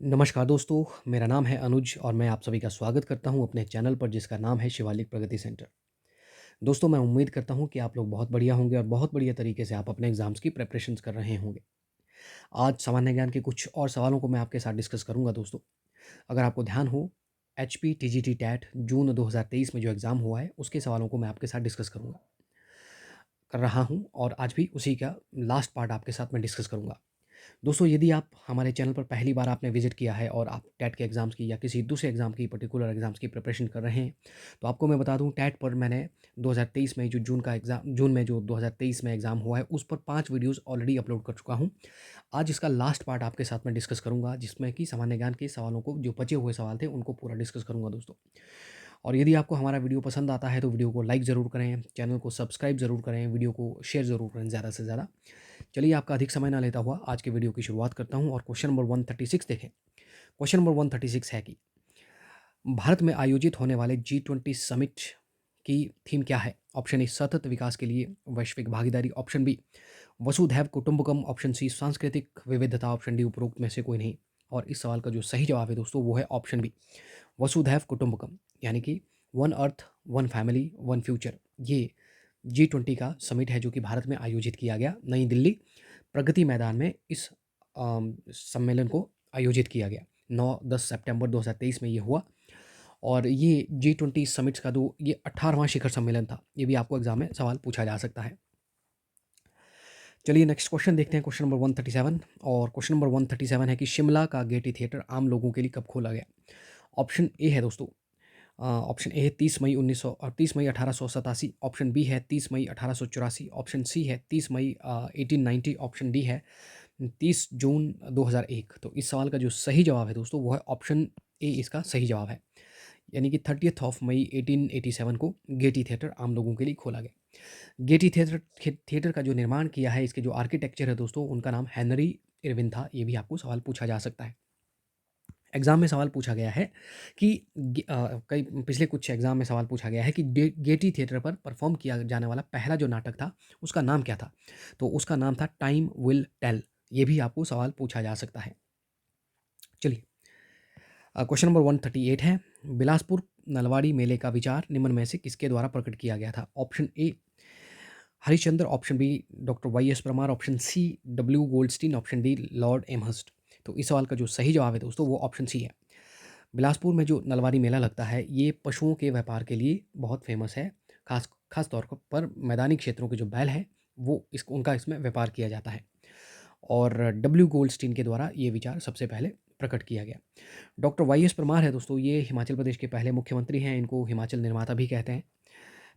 नमस्कार दोस्तों, मेरा नाम है अनुज और मैं आप सभी का स्वागत करता हूं अपने चैनल पर जिसका नाम है शिवालिक प्रगति सेंटर। दोस्तों, मैं उम्मीद करता हूं कि आप लोग बहुत बढ़िया होंगे और बहुत बढ़िया तरीके से आप अपने एग्ज़ाम्स की प्रिपरेशंस कर रहे होंगे। आज सामान्य ज्ञान के कुछ और सवालों को मैं आपके साथ डिस्कस करूंगा दोस्तों। अगर आपको ध्यान हो, एचपी टीजीटी टैट जून 2023 में जो एग्ज़ाम हुआ है, उसके सवालों को मैं आपके साथ डिस्कस कर रहा हूँ और आज भी उसी का लास्ट पार्ट आपके साथ मैं डिस्कस करूँगा। दोस्तों, यदि आप हमारे चैनल पर पहली बार आपने विज़िट किया है और आप टैट के एग्ज़ाम्स की या किसी दूसरे एग्ज़ाम की पर्टिकुलर एग्ज़ाम्स की प्रिपरेशन कर रहे हैं, तो आपको मैं बता दूं, टैट पर मैंने 2023 में जो जून में जो 2023 में एग्ज़ाम हुआ है, उस पर 5 वीडियोज़ ऑलरेडी अपलोड कर चुका हूं। आज इसका लास्ट पार्ट आपके साथ मैं डिस्कस करूंगा, जिसमें कि सामान्य ज्ञान के सवालों को, जो बचे हुए सवाल थे, उनको पूरा डिस्कस करूंगा दोस्तों। और यदि आपको हमारा वीडियो पसंद आता है तो वीडियो को लाइक ज़रूर करें, चैनल को सब्सक्राइब ज़रूर करें, वीडियो को शेयर ज़रूर करें ज़्यादा से ज़्यादा। चलिए, आपका अधिक समय ना लेता हुआ आज के वीडियो की शुरुआत करता हूं और क्वेश्चन नंबर 136 देखें। क्वेश्चन नंबर 136 है कि भारत में आयोजित होने वाले G20 समिट की थीम क्या है? ऑप्शन ए सतत विकास के लिए वैश्विक भागीदारी, ऑप्शन बी वसुधैव कुटुंबकम, ऑप्शन सी सांस्कृतिक विविधता, ऑप्शन डी उपरोक्त में से कोई नहीं। और इस सवाल का जो सही जवाब है दोस्तों, वो है ऑप्शन बी वसुधैव कुटुंबकम, यानी कि one earth, one family, one future. ये G20 का समिट है जो कि भारत में आयोजित किया गया, नई दिल्ली प्रगति मैदान में इस सम्मेलन को आयोजित किया गया। 9-10 सितंबर 2023 में ये हुआ और ये G20 समिट्स का जो ये 18वां शिखर सम्मेलन था। ये भी आपको एग्जाम में सवाल पूछा जा सकता है। चलिए, नेक्स्ट क्वेश्चन देखते हैं, क्वेश्चन नंबर 137। और क्वेश्चन नंबर 137 है कि शिमला का गेटी थिएटर आम लोगों के लिए कब खोला गया? ऑप्शन ए है दोस्तों, ऑप्शन ए है 30 मई 1887, ऑप्शन बी है 30 मई 1884, ऑप्शन सी है 30 मई 1890, ऑप्शन डी है 30 जून 2001। तो इस सवाल का जो सही जवाब है दोस्तों, वो है ऑप्शन ए, इसका सही जवाब है, यानी कि 30 मई 1887 को गेटी थिएटर आम लोगों के लिए खोला गया। गेटी थिएटर का जो निर्माण किया है, इसके जो आर्किटेक्चर है दोस्तों, उनका नाम हेनरी इरविन था। ये भी आपको सवाल पूछा जा सकता है। एग्जाम में सवाल पूछा गया है कि कई पिछले कुछ एग्जाम में सवाल पूछा गया है कि गेटी थिएटर पर परफॉर्म किया जाने वाला पहला जो नाटक था, उसका नाम क्या था? तो उसका नाम था टाइम विल टेल। ये भी आपको सवाल पूछा जा सकता है। चलिए, क्वेश्चन नंबर 138 है, बिलासपुर नलवाड़ी मेले का विचार निम्न में से किसके द्वारा प्रकट किया गया था? Option A Harishchandra, option B doctor Y S Parmar, option C W Goldstein, option D Lord Amherst. तो इस सवाल का जो सही जवाब है दोस्तों, वो ऑप्शन सी है। बिलासपुर में जो नलवारी मेला लगता है, ये पशुओं के व्यापार के लिए बहुत फेमस है। खास खास तौर पर मैदानी क्षेत्रों के जो बैल हैं, वो उनका इसमें व्यापार किया जाता है। और डब्ल्यू गोल्डस्टीन के द्वारा ये विचार सबसे पहले प्रकट किया गया। डॉक्टर वाई एस परमार है दोस्तों, ये हिमाचल प्रदेश के पहले मुख्यमंत्री हैं। इनको हिमाचल निर्माता भी कहते हैं।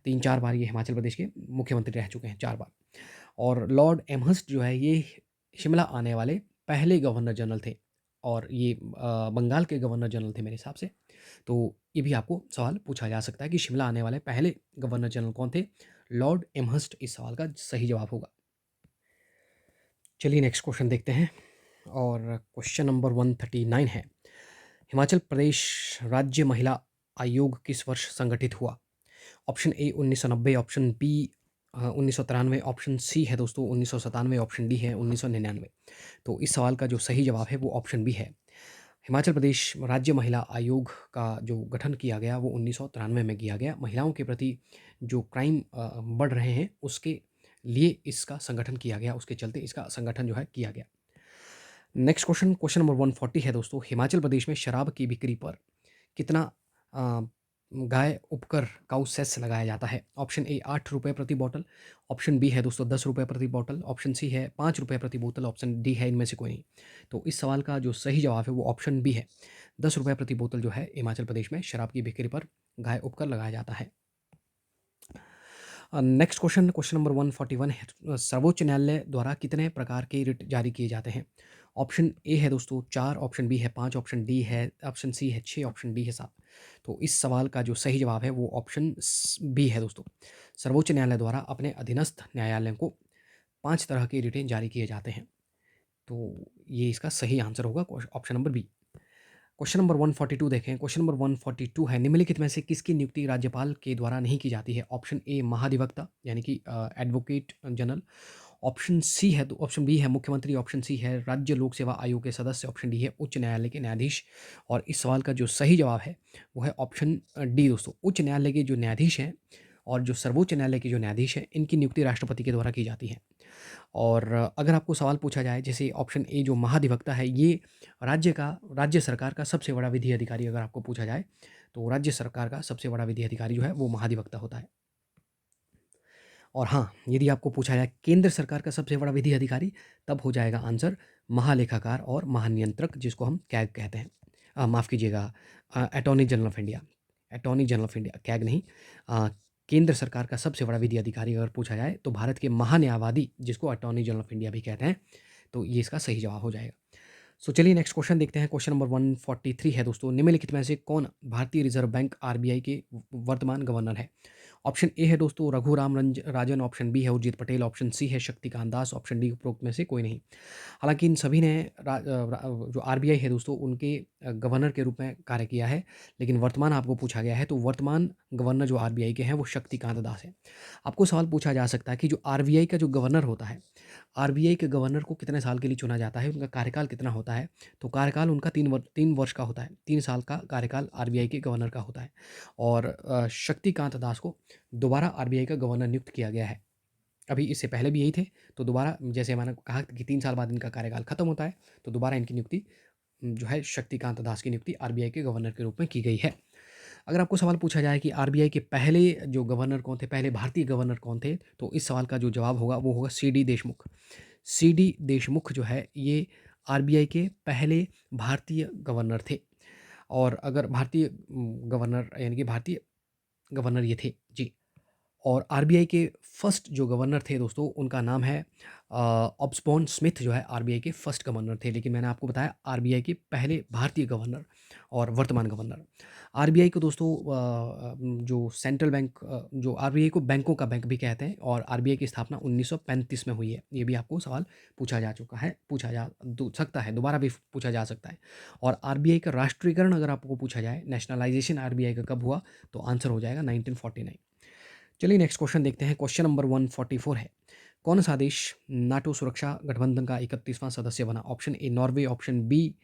3-4 बार ये हिमाचल प्रदेश के मुख्यमंत्री रह चुके हैं, 4 बार। और लॉर्ड एमहर्स्ट जो है, ये शिमला आने वाले पहले गवर्नर जनरल थे और ये बंगाल के गवर्नर जनरल थे मेरे हिसाब से। तो ये भी आपको सवाल पूछा जा सकता है कि शिमला आने वाले पहले गवर्नर जनरल कौन थे? लॉर्ड एमहर्स्ट इस सवाल का सही जवाब होगा। चलिए, नेक्स्ट क्वेश्चन देखते हैं और क्वेश्चन नंबर 139 है, हिमाचल प्रदेश राज्य महिला आयोग किस वर्ष संगठित हुआ? Option A 1990, option B 1993, option C है दोस्तों 1997, ऑप्शन डी है 1999। तो इस सवाल का जो सही जवाब है वो ऑप्शन बी है। हिमाचल प्रदेश राज्य महिला आयोग का जो गठन किया गया वो 1993 में किया गया। महिलाओं के प्रति जो क्राइम बढ़ रहे हैं, उसके लिए इसका संगठन किया गया, उसके चलते इसका संगठन जो है किया गया। नेक्स्ट क्वेश्चन, क्वेश्चन नंबर 140 है दोस्तों, हिमाचल प्रदेश में शराब की बिक्री पर कितना अ, गाय उपकर काउ सेस लगाया जाता है? ऑप्शन ए 8 रुपये प्रति बॉटल, ऑप्शन बी है दोस्तों 10 रुपये प्रति बॉटल, ऑप्शन सी है 5 रुपये प्रति बोतल, ऑप्शन डी है इनमें से कोई नहीं। तो इस सवाल का जो सही जवाब है वो ऑप्शन बी है। 10 रुपये प्रति बोतल जो है हिमाचल प्रदेश में शराब की बिक्री पर गाय उपकर लगाया जाता है। नेक्स्ट क्वेश्चन, क्वेश्चन नंबर 141 है, सर्वोच्च न्यायालय द्वारा कितने प्रकार के रिट जारी किए जाते हैं? ऑप्शन ए है दोस्तों 4, ऑप्शन बी है 5, ऑप्शन डी है, ऑप्शन सी है 6, ऑप्शन डी है 7। तो इस सवाल का जो सही जवाब है वो ऑप्शन बी है दोस्तों। सर्वोच्च न्यायालय द्वारा अपने अधीनस्थ न्यायालय को 5 तरह के रिटें जारी किए जाते हैं। तो ये इसका सही आंसर होगा option number B. Question number 142 देखें, क्वेश्चन नंबर 142 है, निम्नलिखित में से किसकी नियुक्ति राज्यपाल के द्वारा नहीं की जाती है? ऑप्शन ए महाधिवक्ता, यानी कि एडवोकेट जनरल, ऑप्शन सी है, तो ऑप्शन बी है मुख्यमंत्री, ऑप्शन सी है राज्य लोक सेवा आयोग के सदस्य, ऑप्शन डी है उच्च न्यायालय के न्यायाधीश। और इस सवाल का जो सही जवाब है वो है ऑप्शन डी दोस्तों। उच्च न्यायालय के जो न्यायाधीश हैं और जो सर्वोच्च न्यायालय के जो न्यायाधीश हैं, इनकी नियुक्ति राष्ट्रपति के द्वारा की जाती है। और अगर आपको सवाल पूछा जाए, जैसे ऑप्शन ए जो महाधिवक्ता है, ये राज्य सरकार का सबसे बड़ा विधि अधिकारी अगर आपको पूछा जाए, तो राज्य सरकार का सबसे बड़ा विधि अधिकारी जो है वो महाधिवक्ता होता है। और हाँ, यदि आपको पूछा जाए केंद्र सरकार का सबसे बड़ा विधि अधिकारी, तब हो जाएगा आंसर महालेखाकार और महानियंत्रक, जिसको हम कैग कहते हैं। माफ़ कीजिएगा, attorney general of India. Attorney general of India, CAG नहीं। अ, केंद्र सरकार का सबसे बड़ा विधि अधिकारी अगर पूछा जाए तो भारत के महान्यायवादी, जिसको अटॉर्नी जनरल ऑफ इंडिया भी कहते हैं, तो ये इसका सही जवाब हो जाएगा। सो चलिए नेक्स्ट क्वेश्चन देखते हैं। क्वेश्चन नंबर 143 है दोस्तों, निम्नलिखित में से कौन भारतीय रिजर्व बैंक आरबीआई के वर्तमान गवर्नर है? ऑप्शन ए है दोस्तों रघुराम राजन, ऑप्शन बी है उर्जित पटेल, ऑप्शन सी है शक्तिकांत दास, ऑप्शन डी उपरोक्त में से कोई नहीं। हालांकि इन सभी ने जो आरबीआई है दोस्तों उनके गवर्नर के रूप में कार्य किया है, लेकिन वर्तमान आपको पूछा गया है तो वर्तमान गवर्नर जो आरबीआई के हैं वो शक्तिकांत दास है। आपको सवाल पूछा जा सकता है कि जो आरबीआई का जो गवर्नर होता है, आरबीआई के गवर्नर को कितने साल के लिए चुना जाता है, उनका कार्यकाल कितना होता है? तो कार्यकाल उनका 3 वर्ष का होता है, 3 साल का कार्यकाल आरबीआई के गवर्नर का होता है। और शक्तिकांत दास को दोबारा आरबीआई का गवर्नर नियुक्त किया गया है। अभी इससे पहले भी यही थे, तो दोबारा जैसे मैंने कहा कि 3 साल बाद इनका कार्यकाल खत्म होता है, तो दोबारा इनकी नियुक्ति जो है शक्तिकांत दास की नियुक्ति आरबीआई के गवर्नर के रूप में की गई है। अगर आपको सवाल पूछा जाए कि आरबीआई के पहले जो गवर्नर कौन थे, पहले भारतीय गवर्नर कौन थे, तो इस सवाल का जो जवाब होगा वो होगा C D Deshmukh. C D Deshmukh जो है ये आरबीआई के पहले भारतीय गवर्नर थे। और अगर भारतीय गवर्नर यानी कि भारतीय गवर्नर ये थे जी। और आरबीआई के फर्स्ट जो गवर्नर थे दोस्तों, उनका नाम है ऑब्सबॉर्न स्मिथ, जो है आरबीआई के फर्स्ट गवर्नर थे। लेकिन मैंने आपको बताया आरबीआई के पहले भारतीय गवर्नर और वर्तमान गवर्नर। आरबीआई को दोस्तों जो सेंट्रल बैंक, जो आरबीआई को बैंकों का बैंक भी कहते हैं, और आरबीआई की स्थापना 1935 में हुई है। ये भी आपको सवाल पूछा जा चुका है, पूछा जा सकता है, दोबारा भी पूछा जा सकता है। और आरबीआई का राष्ट्रीयकरण अगर आपको पूछा जाए, नेशनलाइजेशन आरबीआई का कब हुआ, तो आंसर हो जाएगा 1949। चलिए नेक्स्ट क्वेश्चन देखते हैं। क्वेश्चन नंबर 144 है, कौन सा देश नाटो सुरक्षा गठबंधन का 31वां सदस्य बना? Option A Norway, option B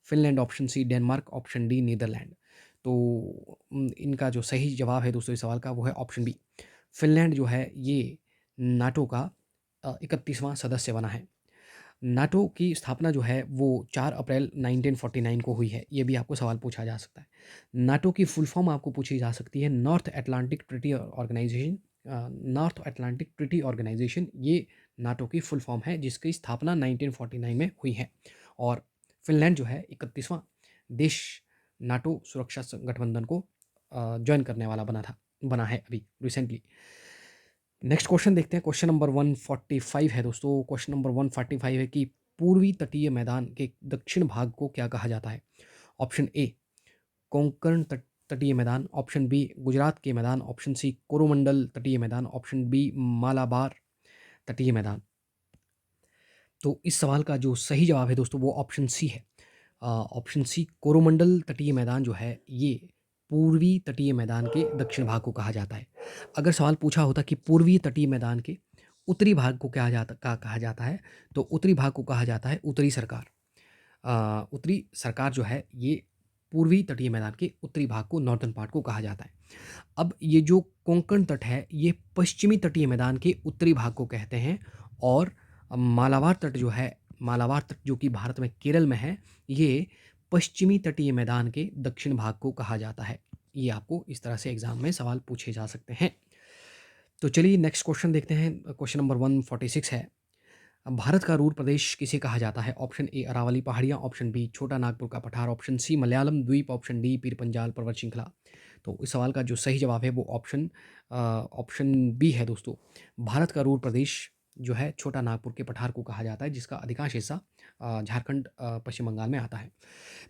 Finland, option C Denmark, option D Netherlands. तो इनका जो सही जवाब है दोस्तों इस सवाल का वो है ऑप्शन बी। फिनलैंड जो है ये नाटो का 31वां सदस्य बना है। नाटो की स्थापना जो है वो 4 अप्रैल 1949 को हुई है। ये भी आपको सवाल पूछा जा सकता है। नाटो की फुल फॉर्म आपको पूछी जा सकती है north Atlantic treaty organisation. North Atlantic treaty organisation ये नाटो की फुल फॉर्म है, जिसकी स्थापना 1949 में हुई है। और फिनलैंड जो है 31वां देश नाटो सुरक्षा गठबंधन को ज्वाइन करने वाला बना है अभी रिसेंटली। नेक्स्ट क्वेश्चन देखते हैं। क्वेश्चन नंबर 145 है दोस्तों। क्वेश्चन नंबर 145 है कि पूर्वी तटीय मैदान के दक्षिण भाग को क्या कहा जाता है? ऑप्शन ए कोंकण तटीय मैदान, ऑप्शन बी गुजरात के मैदान, ऑप्शन सी कोरोमंडल तटीय मैदान, ऑप्शन बी मालाबार तटीय मैदान। तो इस सवाल का जो सही जवाब है दोस्तों वो ऑप्शन सी है। ऑप्शन सी कोरोमंडल तटीय मैदान जो है ये पूर्वी तटीय मैदान के दक्षिण भाग को कहा जाता है। अगर सवाल पूछा होता कि पूर्वी तटीय मैदान के उत्तरी भाग को कहा जाता है, तो उत्तरी भाग को कहा जाता है उत्तरी सरकार। उत्तरी सरकार जो है ये पूर्वी तटीय मैदान के उत्तरी भाग को, नॉर्दर्न पार्ट को कहा जाता है। अब ये जो कोंकण तट है ये पश्चिमी तटीय मैदान के उत्तरी भाग को कहते हैं। और मालाबार तट जो है, मालाबार तट जो कि भारत में केरल में है, ये पश्चिमी तटीय मैदान के दक्षिण भाग को कहा जाता है। ये आपको इस तरह से एग्जाम में सवाल पूछे जा सकते हैं। तो चलिए नेक्स्ट क्वेश्चन देखते हैं। क्वेश्चन नंबर 146 है, भारत का रूर प्रदेश किसे कहा जाता है? ऑप्शन ए अरावली पहाड़ियाँ, ऑप्शन बी छोटा नागपुर का पठार, ऑप्शन सी मलयालम द्वीप, ऑप्शन डी पीर पंजाल पर्वत श्रृंखला। तो इस सवाल का जो सही जवाब है वो ऑप्शन बी है दोस्तों। भारत का रूर प्रदेश जो है छोटा नागपुर के पठार को कहा जाता है, जिसका अधिकांश हिस्सा झारखंड पश्चिम बंगाल में आता है।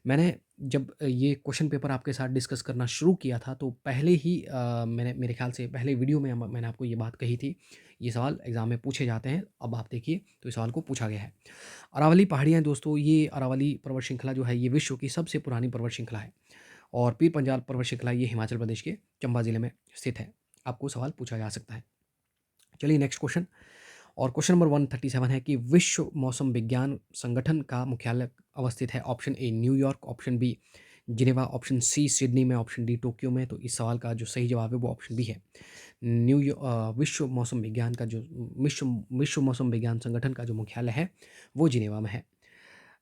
मैंने जब ये क्वेश्चन पेपर आपके साथ डिस्कस करना शुरू किया था, तो पहले ही मैंने मेरे ख्याल से पहले वीडियो में मैंने आपको ये बात कही थी, ये सवाल एग्ज़ाम में पूछे जाते हैं। अब आप देखिए तो इस सवाल को पूछा गया है। अरावली पहाड़ियाँ दोस्तों, ये अरावली पर्वत श्रृंखला जो है ये विश्व की सबसे पुरानी पर्वत श्रृंखला है। और पीर पंजाल पर्वत श्रृंखला ये हिमाचल प्रदेश के चंबा ज़िले में स्थित है। आपको सवाल पूछा जा सकता है। चलिए नेक्स्ट क्वेश्चन। और क्वेश्चन नंबर 137 है कि विश्व मौसम विज्ञान संगठन का मुख्यालय अवस्थित है। Option A New York, option B Geneva, option C Sydney में, ऑप्शन डी टोक्यो में। तो इस सवाल का जो सही जवाब है वो ऑप्शन बी है। विश्व मौसम विज्ञान का जो विश्व विश्व मौसम विज्ञान संगठन का जो मुख्यालय है वो जिनेवा में है।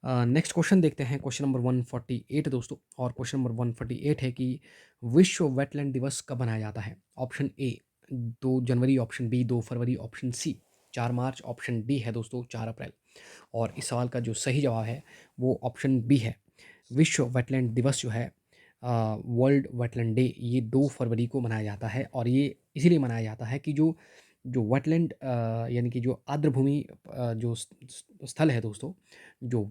नेक्स्ट क्वेश्चन देखते हैं, क्वेश्चन नंबर 148 दोस्तों। और क्वेश्चन नंबर 148 है कि विश्व वेटलैंड दिवस कब मनाया जाता है। ऑप्शन ए 2 जनवरी, ऑप्शन बी 2 फरवरी, ऑप्शन सी 4 मार्च, ऑप्शन डी है दोस्तों 4 अप्रैल। और इस सवाल का जो सही जवाब है वो ऑप्शन बी है। विश्व वेटलैंड दिवस जो है, वर्ल्ड वेटलैंड डे, ये 2 फरवरी को मनाया जाता है। और ये इसीलिए मनाया जाता है कि जो जो वेटलैंड यानी कि जो आर्द्र भूमि जो स्थल है दोस्तों, जो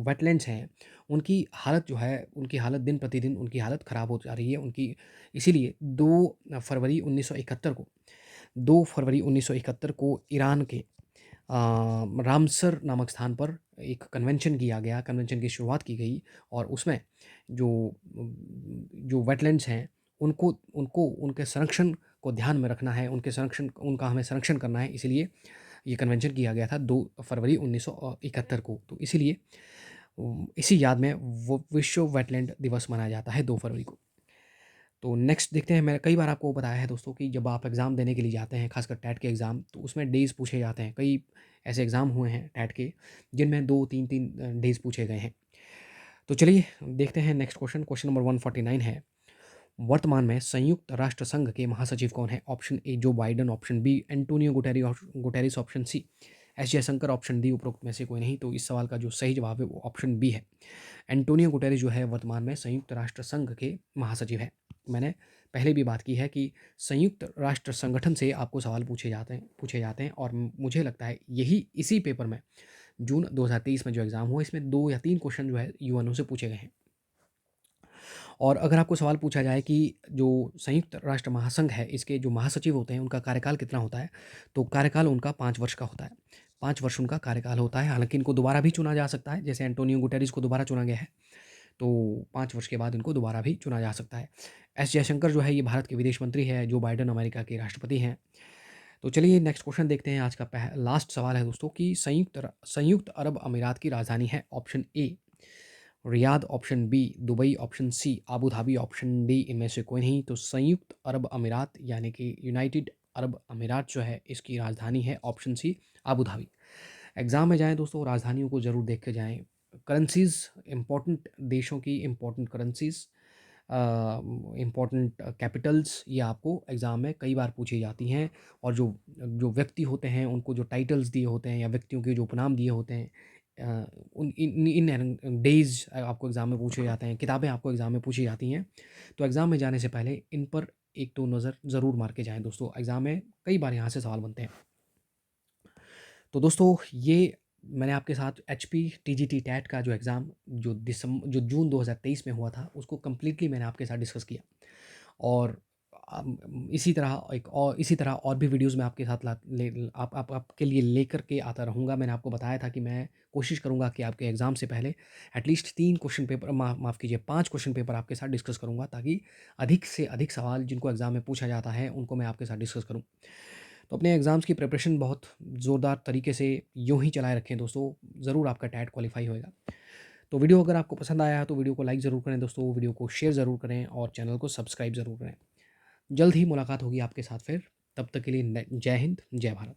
वेटलैंड्स हैं, उनकी हालत जो है, उनकी हालत दिन प्रतिदिन उनकी हालत ख़राब हो जा रही है उनकी। इसीलिए 2 फरवरी 1971 को ईरान के रामसर नामक स्थान पर एक कन्वेंशन किया गया, कन्वेंशन की शुरुआत की गई। और उसमें जो जो वेटलैंड्स हैं उनको उनको उनके संरक्षण को ध्यान में रखना है, उनका हमें संरक्षण करना है, इसीलिए ये कन्वेंशन किया गया था 2 फरवरी 1971 को। तो इसीलिए इसी याद में वो विश्व वेटलैंड दिवस मनाया जाता है 2 फरवरी को। तो नेक्स्ट देखते हैं, मैंने कई बार आपको बताया है दोस्तों कि जब आप एग्ज़ाम देने के लिए जाते हैं, खासकर टैट के एग्ज़ाम, तो उसमें डेज़ पूछे जाते हैं। कई ऐसे एग्ज़ाम हुए हैं टैट के जिनमें 2-3-3 डेज़ पूछे गए हैं। तो चलिए देखते हैं नेक्स्ट क्वेश्चन। क्वेश्चन नंबर 149 है, वर्तमान में संयुक्त राष्ट्र संघ के महासचिव कौन है। Option A Joe Biden, option B Antonio Guterres, option C S Jaishankar, option D उपरोक्त में से कोई नहीं। तो इस सवाल का जो सही जवाब है वो ऑप्शन बी है। एंटोनियो गुटेरेस जो है वर्तमान में संयुक्त राष्ट्र संघ के महासचिव है। मैंने पहले भी बात की है कि संयुक्त राष्ट्र संगठन से आपको सवाल पूछे जाते हैं और मुझे लगता है यही इसी पेपर में जून 2023 में जो एग्ज़ाम हुआ, इसमें 2 या 3 क्वेश्चन जो है यूएनओ से पूछे गए हैं। और अगर आपको सवाल पूछा जाए कि जो संयुक्त राष्ट्र महासंघ है, इसके जो महासचिव होते हैं उनका कार्यकाल कितना होता है, तो कार्यकाल उनका 5 वर्ष का होता है। 5 वर्ष उनका कार्यकाल होता है। हालाँकि इनको दोबारा भी चुना जा सकता है, जैसे एंटोनियो गुटेरेस को दोबारा चुना गया है, तो 5 वर्ष के बाद इनको दोबारा भी चुना जा सकता है। एस जयशंकर जो है ये भारत के विदेश मंत्री हैं, जो बाइडेन अमेरिका के राष्ट्रपति हैं। तो चलिए नेक्स्ट क्वेश्चन देखते हैं। आज का लास्ट सवाल है दोस्तों कि संयुक्त अरब अमीरात की राजधानी है। Option A Riyadh, option B Dubai, option C Abu Dhabi, option D इनमें से कोई नहीं। तो संयुक्त अरब अमीरात यानी कि यूनाइटेड अरब अमीरात जो है, इसकी राजधानी है option C Abu Dhabi. Exam में जाएँ दोस्तों, राजधानियों को ज़रूर देख के जाएँ। करेंसीज़, इम्पोर्टेंट देशों की इम्पोर्टेंट करेंसीज़, इम्पोर्टेंट कैपिटल्स, ये आपको एग्ज़ाम में कई बार पूछी जाती हैं। और जो जो व्यक्ति होते हैं उनको जो टाइटल्स दिए होते हैं या व्यक्तियों के जो उपनाम दिए होते हैं, उन इन डेज़ आपको एग्ज़ाम में पूछे जाते हैं, किताबें आपको एग्ज़ाम में पूछी जाती हैं। तो एग्ज़ाम में जाने से पहले इन पर 1-2 नज़र ज़रूर मार के जाएँ दोस्तों, एग्ज़ाम में कई बार यहाँ से सवाल बनते हैं। तो दोस्तों ये मैंने आपके साथ एचपी टीजीटी टैट का जो एग्ज़ाम जो जून 2023 में हुआ था, उसको कंप्लीटली मैंने आपके साथ डिस्कस किया। और इसी तरह और भी वीडियोस मैं आपके साथ आपके लिए लेकर के आता रहूँगा। मैंने आपको बताया था कि मैं कोशिश करूँगा कि आपके एग्ज़ाम से पहले एटलीस्ट 3 क्वेश्चन पेपर, माफ़ कीजिए, 5 क्वेश्चन पेपर आपके साथ डिस्कस करूँगा, ताकि अधिक से अधिक सवाल जिनको एग्ज़ाम में पूछा जाता है उनको मैं आपके साथ डिस्कस करूँ। तो अपने एग्ज़ाम्स की प्रिपरेशन बहुत ज़ोरदार तरीके से यूँ ही चलाए रखें दोस्तों, ज़रूर आपका टैट क्वालिफ़ाई होएगा। तो वीडियो अगर आपको पसंद आया है तो वीडियो को लाइक ज़रूर करें दोस्तों, वीडियो को शेयर ज़रूर करें और चैनल को सब्सक्राइब ज़रूर करें। जल्द ही मुलाकात होगी आपके साथ फिर, तब तक के लिए जय हिंद, जय भारत।